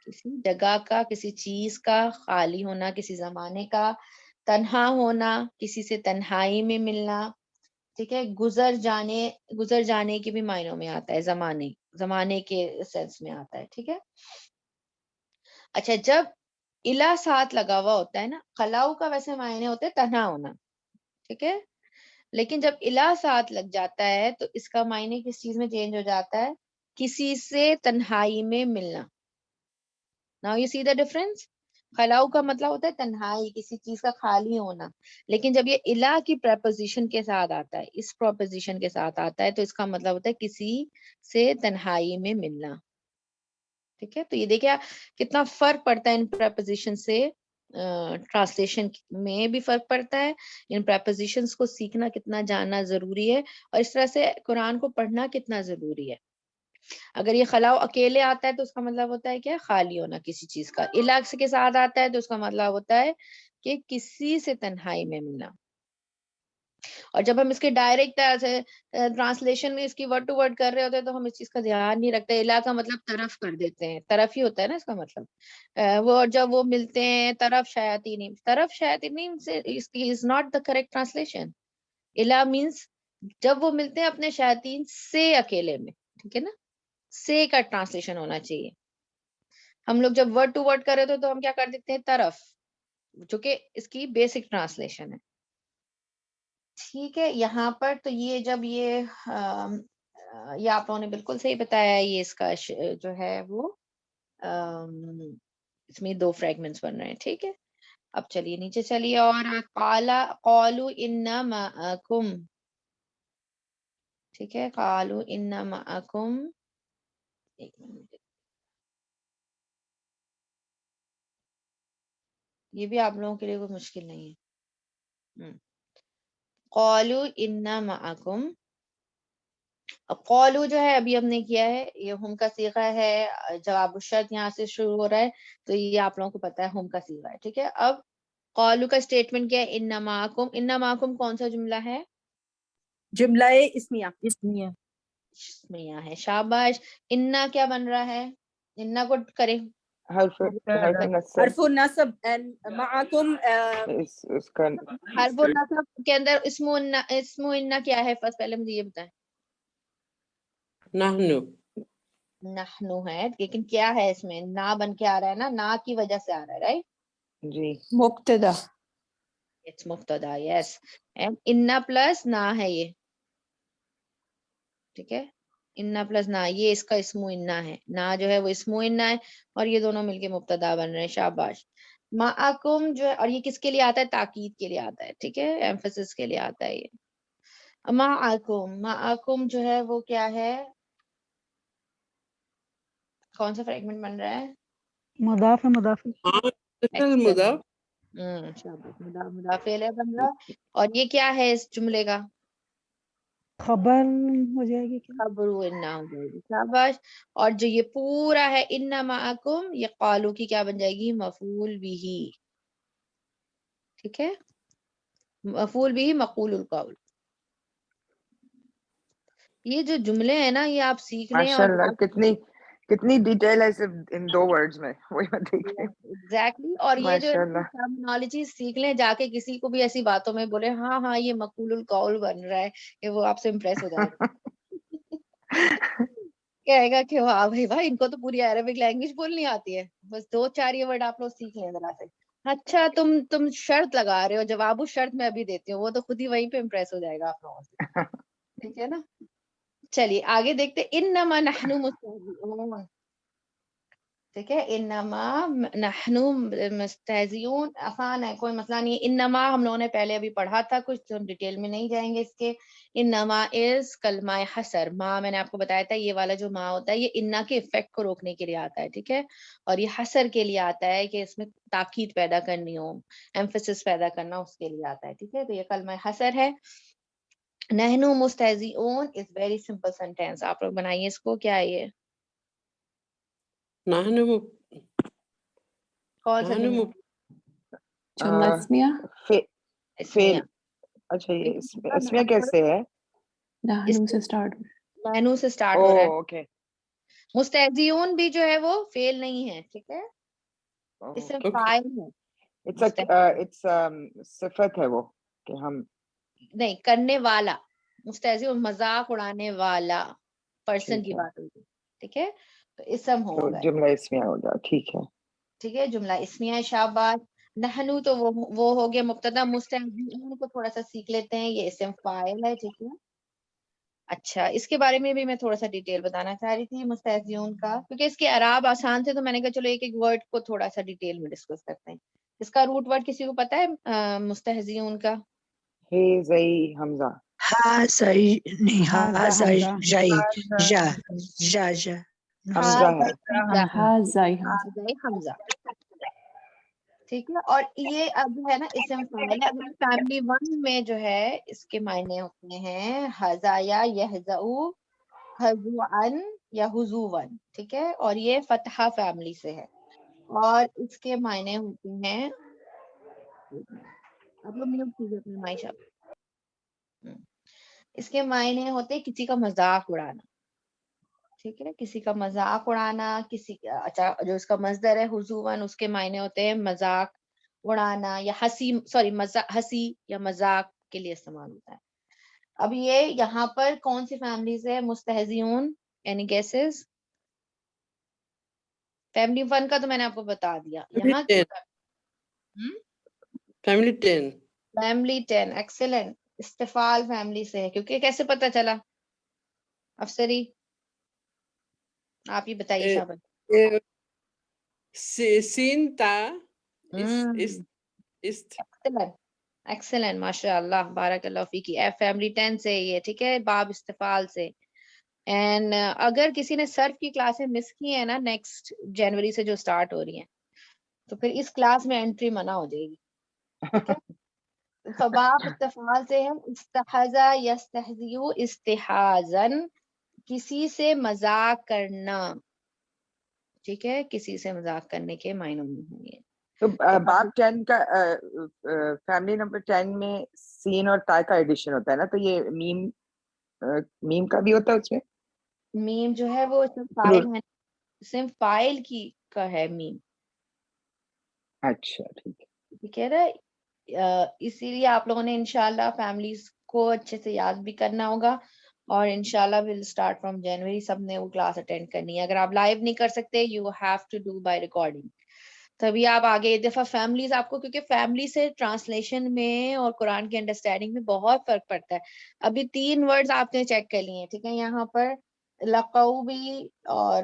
کسی جگہ کا، کسی چیز کا خالی ہونا، کسی زمانے کا تنہا ہونا، کسی سے تنہائی میں ملنا، ٹھیک ہے. گزر جانے کے بھی معنوں میں آتا ہے، زمانے کے سینس میں آتا ہے، ٹھیک ہے. اچھا جب الا ساتھ لگا ہوا ہوتا ہے نا، خلاؤ کا ویسے معنی ہوتا ہے تنہا ہونا، ٹھیک ہے، لیکن جب الا ساتھ لگ جاتا ہے تو اس کا معنی کس چیز میں چینج ہو جاتا ہے؟ کسی سے تنہائی میں ملنا. Now you see the difference. خلاؤ کا مطلب ہوتا ہے تنہائی، کسی چیز کا خالی ہونا، لیکن جب یہ الا کی پریپوزیشن کے ساتھ آتا ہے، اس پروپوزیشن کے ساتھ آتا ہے، تو اس کا مطلب ہوتا ہے کسی سے تنہائی میں ملنا، ٹھیک ہے. تو یہ دیکھیں کتنا فرق پڑتا ہے ان پریپوزیشن سے، ٹرانسلیشن میں بھی فرق پڑتا ہے، ان پریپوزیشنز کو سیکھنا کتنا جاننا ضروری ہے، اور اس طرح سے قرآن کو پڑھنا کتنا ضروری ہے. اگر یہ خلاؤ اکیلے آتا ہے تو اس کا مطلب ہوتا ہے کیا؟ خالی ہونا کسی چیز کا. علاق کے ساتھ آتا ہے تو اس کا مطلب ہوتا ہے کہ کسی سے تنہائی میں ملنا. اور جب ہم اس کے ڈائریکٹ ٹرانسلیشن میں اس کی ورڈ ٹو ورڈ کر رہے ہوتے ہیں تو ہم اس چیز کا دھیان نہیں رکھتے، علاق کا مطلب طرف کر دیتے ہیں، طرف ہی ہوتا ہے نا اس کا مطلب. وہ جب وہ ملتے ہیں طرف شیاطین سے is not the correct translation. الا مینس جب وہ ملتے ہیں اپنے شیاطین سے اکیلے میں، ٹھیک ہے نا، سے کا ٹرانسلیشن ہونا چاہیے. ہم لوگ جب ورڈ ٹو ورڈ کر رہے تھے تو ہم کیا کر دیتے ہیں؟ طرف، جو کہ اس کی بیسک ٹرانسلیشن ہے، ٹھیک ہے. یہاں پر تو یہ جب یہ آپ لوگوں نے بالکل صحیح بتایا، یہ اس کا جو ہے وہ اس میں دو فریگمنٹس بن رہے ہیں، ٹھیک ہے. اب چلیے نیچے چلیے. اور قالوا انا معکم، ٹھیک ہے، قالوا انا معکم، یہ بھی آپ لوگوں کے لیے کوئی مشکل نہیں ہے. قالوا انا معکم، اب قالوا جو ہے ابھی ہم نے کیا ہے، یہ ہم کا صیغہ ہے، جواب الشرط یہاں سے شروع ہو رہا ہے، تو یہ آپ لوگوں کو پتا ہے ہم کا صیغہ ہے، ٹھیک ہے. اب قالوا کا اسٹیٹمنٹ کیا ہے؟ انا معکم. انا معکم کون سا جملہ ہے؟ جملہ اسمیہ اسمیہ ہے. شاباش. انا کیا بن رہا ہے؟ انا کو کریں حرف نصب. حرف النصب معکم اس کا حرف النصب کے اندر اسم انا کیا ہے؟ فرسٹ پہلے مجھے یہ بتائیں. نحنو ہے، لیکن کیا ہے اس میں؟ نا بن کے آ رہا ہے نا، نا کی وجہ سے آ رہا ہے، رائٹ. جی مبتدا. اٹس مبتدا، یس. انا پلس نا ہے یہ، ٹھیک ہے. انا پلس نا، یہ اس کا اسم انا ہے، نا جو ہے وہ اسم انا ہے، اور یہ دونوں مل کے مبتدا بن رہے ہیں. شاباش. معکم جو ہے، اور یہ کس کے لیے آتا ہے؟ تاکید کے لیے آتا ہے، ٹھیک ہے، ایمفسس کے لیے آتا ہے یہ. معکم جو ہے وہ کیا ہے؟ کون سا فریگمنٹ بن رہا ہے؟ مضاف مدافع بن رہا. اور یہ کیا ہے اس جملے کا؟ خبر ہو جائے گی کیا؟ خبر انا ہو جائے گی. شاباش. اور جو یہ پورا ہے انا معکم، یہ قالو کی کیا بن جائے گی؟ مفعول بھی، ٹھیک ہے، مفعول بھی مقول القول. یہ جو جملے ہیں نا یہ آپ سیکھ لیں، ماشاء اور اللہ کتنی ڈیٹیل ہے صرف ان دو ورڈز میں، وہی میں دیکھ رہی ہوں. ایگزیکٹلی. اور یہ جو ماشاء اللہ. ٹرمینالوجی سیکھ لیں، جا کے کسی کو بھی ایسی باتوں میں بولے ہاں ہاں یہ مقول القول بن رہا ہے، کہ وہ آپ سے امپریس ہو جائے گا. کہے گا کہ واہ بھائی واہ ان کو تو پوری عربک لینگویج بولنی آتی ہے, بس 2-4 یہ ورڈ آپ لوگ سیکھ لیں ذرا سے. اچھا تم شرط لگا رہے ہو, جواب شرط میں ابھی دیتی ہوں, وہ تو خود ہی وہیں پہ امپریس ہو جائے گا آپ لوگوں سے, ٹھیک ہے نا. چلیے آگے دیکھتے, انما نحن مستہزئون, ٹھیک ہے, انما نحن مستہزئون, آسان ہے کوئی مسئلہ نہیں ہے. انما ہم لوگوں نے پہلے ابھی پڑھا تھا کچھ, تو ہم ڈیٹیل میں نہیں جائیں گے اس کے. انما از کلمہ حصر, ما میں نے آپ کو بتایا تھا یہ والا جو ما ہوتا ہے یہ انا کے افیکٹ کو روکنے کے لیے آتا ہے, ٹھیک ہے, اور یہ حصر کے لیے آتا ہے کہ اس میں تاکید پیدا کرنی ہو, ایمفیسس پیدا کرنا, اس کے لیے آتا ہے, ٹھیک ہے. تو یہ کلمہ حصر ہے. نحن مستہزئون از ویری سمپل سینٹینس, آپ لوگ بنائیے اس کو, کیا ہے یہ, نحن کون سا جملہ؟ جملہ اسمیہ. فیل. اچھا یہ اس میں کیسے ہے؟ نحن سے اسٹارٹ. نحن سے اسٹارٹ ہو رہا ہے. اوکے. مستہزئون بھی جو ہے وہ فیل نہیں ہے, ٹھیک ہے, اس سے فاعل ہے. اٹس صفت ہے وہ کہ ہم نہیں, کرنے والا, مستہزئون مذاق اڑانے والا پرسن کی بات ہوگی, ٹھیک ہے, تو اسم تو ہوگا, جملہ اسمیہ ہو گیا, ٹھیک ہے. ٹھیک ہے, جملہ اسمیہ. شاباش. نحنو تو وہ ہو گیا مبتدا, مستہزئون کو تھوڑا سا سیکھ لیتے ہیں, یہ اسم فاعل ہے, ٹھیک ہے. اچھا اس کے بارے میں بھی میں تھوڑا سا ڈیٹیل بتانا چاہ رہی تھی مستہزئون کا, کیونکہ اس کے اعراب آسان تھے, تو میں نے کہا چلو ایک ایک ورڈ کو تھوڑا سا ڈیٹیل میں ڈسکس کرتے ہیں. اس کا روٹ ورڈ کسی کو پتا ہے مستہزئون کا؟ ہے زئی حمزہ. ہا سای نہیں, ہا سای جائی جا جا جا حمزہ ہے. ہا زائی حمزہ, ٹھیک ہے. اور یہ اب ہے نا اسم فاعل ہے. اگر فیملی 1 میں جو ہے اس کے معنی ہوتے ہیں حزایا یحزؤ حزوعن یا حزوون, ٹھیک ہے, اور یہ فتحہ فیملی سے ہے, اور اس کے معنی ہوتے ہیں, آپ لوگ میوٹ کیجیے اپنے مائک. اس کے معنی ہوتے ہیں کسی کا مذاق اڑانا, ٹھیک ہے, کسی کا مذاق اڑانا, کسی اچھا جو اس کا مصدر ہے حضوون, اس کے معنی ہوتے ہیں مذاق اڑانا یا ہنسی, سوری ہنسی یا مذاق کے لیے استعمال ہوتا ہے. اب یہ یہاں پر کون سی فیملی سے ہے مستہزئون, اینی گیسز؟ فیملی 1 کا تو میں نے آپ کو بتا دیا. یہاں فیملی 10. Family 10, excellent. استفال فیملی سے ہے, کیونکہ کیسے پتا چلا افسری, آپ ہی بتائیے. شاباش. سین تا ایکسلنٹ, ماشاء اللہ, بارک اللہ فیکی. فیملی 10 سے یہ, ٹھیک ہے, باب استفال سے. اینڈ اگر کسی نے صرف کی کلاسیں مس کی ہیں نا, نیکسٹ جنوری سے جو سٹارٹ ہو رہی ہیں, تو پھر اس کلاس میں انٹری منع ہو جائے گی, ٹھیک ہے. فباب استفال سے ہے استحزا یستہزئ استحازن, کسی سے مذاق کرنا, ٹھیک ہے, کسی سے مذاق کرنے کے معنی ہوں گے. تو باب 10 کا فیملی نمبر 10 میں سین اور تا کا ایڈیشن ہوتا ہے نا, تو یہ میم کا بھی ہوتا ہے اس میں. میم جو ہے وہ فائل ہے, صرف فائل کی کا ہے میم. اچھا ٹھیک ہے, ٹھیک ہے نا. اسی لیے آپ لوگوں نے انشاءاللہ فیملیز کو اچھے سے یاد بھی کرنا ہوگا, اور انشاءاللہ ول اسٹارٹ فرام جنوری سب نے وہ کلاس اٹینڈ کرنی ہے. اگر آپ لائیو نہیں کر سکتے, you have to do by recording, تبھی آپ آگے. ایک دفعہ فیملیز آپ کو, کیونکہ فیملی سے ٹرانسلیشن میں اور قرآن کی انڈرسٹینڈنگ میں بہت فرق پڑتا ہے. ابھی 3 ورڈز آپ نے چیک کر لیے ہیں, ٹھیک ہے, یہاں پر لقو بھی اور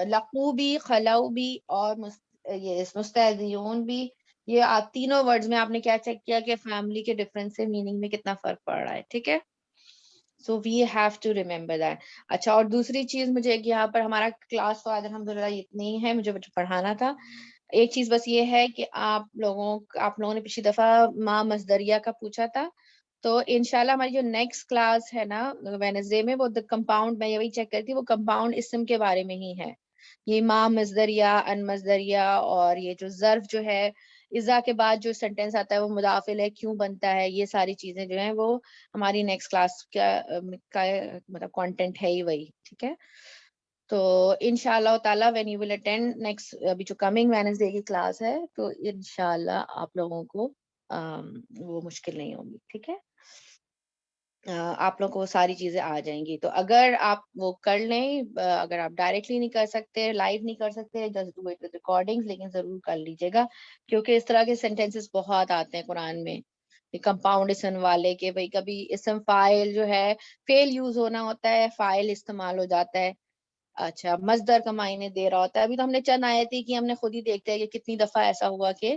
لقو بھی, خلو بھی, اور یہ مستہزئون بھی. یہ آپ تینوں ورڈز میں آپ نے کیا چیک کیا کہ فیملی کے ڈفرنس سے میننگ میں کتنا فرق پڑ رہا ہے, ٹھیک ہے. So we have to remember that. اچھا, اور دوسری چیز مجھے یہاں پر, ہمارا کلاس تو آج الحمدللہ اتنی ہی ہے, مجھے پڑھانا تھا. ایک چیز بس یہ ہے کہ آپ لوگوں نے پچھلی دفعہ ما مصدریہ کا پوچھا تھا, تو انشاءاللہ ہماری جو نیکسٹ کلاس ہے نا وینسڈے میں, وہ کمپاؤنڈ, میں یہی چیک کرتی, وہ کمپاؤنڈ اسم کے بارے میں ہی ہے. یہ ما مصدریہ, ان مصدریہ, اور یہ جو ظرف جو ہے, اذا کے بعد جو سینٹینس آتا ہے وہ مضاف الیہ کیوں بنتا ہے, یہ ساری چیزیں جو ہیں وہ ہماری نیکسٹ کلاس کا مطلب کانٹینٹ ہے ہی وہی, ٹھیک ہے. تو انشاءاللہ تعالیٰ when you will attend next ابھی جو کمنگ وینسڈے کی کلاس ہے, تو انشاءاللہ آپ لوگوں کو وہ مشکل نہیں ہوگی, ٹھیک ہے. آپ لوگ کو وہ ساری چیزیں آ جائیں گی. تو اگر آپ وہ کر لیں, اگر آپ ڈائریکٹلی نہیں کر سکتے, لائیو نہیں کر سکتے, جسٹ ڈو اٹ ریکارڈنگ, لیکن ضرور کر لیجیے گا, کیونکہ اس طرح کے سینٹینسز بہت آتے ہیں قرآن میں, کمپاؤنڈ اسم والے کے بھائی کبھی اسم فائل جو ہے فیل یوز ہونا ہوتا ہے, فائل استعمال ہو جاتا ہے. اچھا, مصدر کا معنی دے رہا ہوتا ہے. ابھی تو ہم نے چند آئے تھے کہ ہم نے خود ہی دیکھتے ہیں کہ کتنی دفعہ ایسا ہوا کہ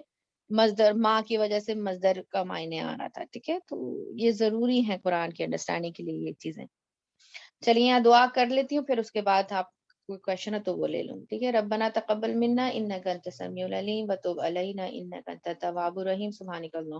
مصدر ماں کی وجہ سے مصدر کا معنی آ رہا تھا. ٹھیک ہے, تو یہ ضروری ہے قرآن کی انڈرسٹینڈنگ کے لیے یہ چیزیں. چلیے یہاں دعا کر لیتی ہوں, پھر اس کے بعد آپ کوئی کوشچن ہے تو وہ لے لوں. ٹھیک ہے, ربنا تقبل منا انک انت السمیع العلیم وتب علینا انک انت التواب الرحیم. سبحانک اللہم